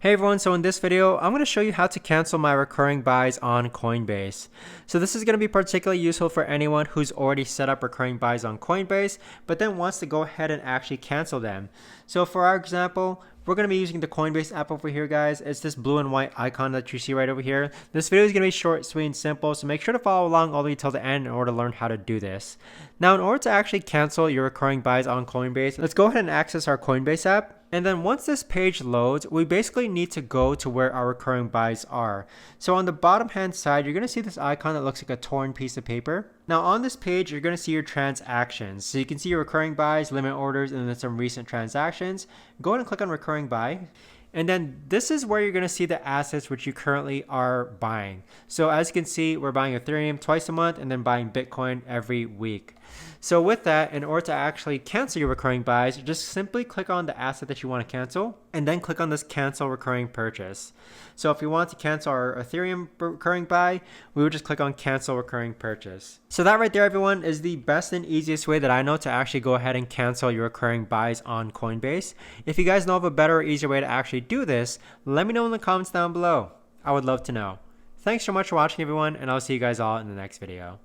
Hey everyone, so in this video, I'm going to show you how to cancel my recurring buys on Coinbase. So this is going to be particularly useful for anyone who's already set up recurring buys on Coinbase, but then wants to go ahead and actually cancel them. So for our example, we're going to be using the Coinbase app over here, guys. It's this blue and white icon that you see right over here. This video is going to be short, sweet, and simple, so make sure to follow along all the way till the end in order to learn how to do this. Now, in order to actually cancel your recurring buys on Coinbase, let's go ahead and access our Coinbase app. And then once this page loads, we basically need to go to where our recurring buys are. So on the bottom hand side, you're going to see this icon that looks like a torn piece of paper. Now on this page, you're going to see your transactions. So you can see your recurring buys, limit orders, and then some recent transactions. Go ahead and click on recurring buy. And then this is where you're going to see the assets which you currently are buying. So as you can see, we're buying Ethereum twice a month and then buying Bitcoin every week. So with that, in order to actually cancel your recurring buys, just simply click on the asset that you want to cancel and then click on this cancel recurring purchase. So if we want to cancel our Ethereum recurring buy, we would just click on cancel recurring purchase. So that right there, everyone, is the best and easiest way that I know to actually go ahead and cancel your recurring buys on Coinbase. If you guys know of a better or easier way to actually do this, let me know in the comments down below. I would love to know. Thanks so much for watching, everyone, and I'll see you guys all in the next video.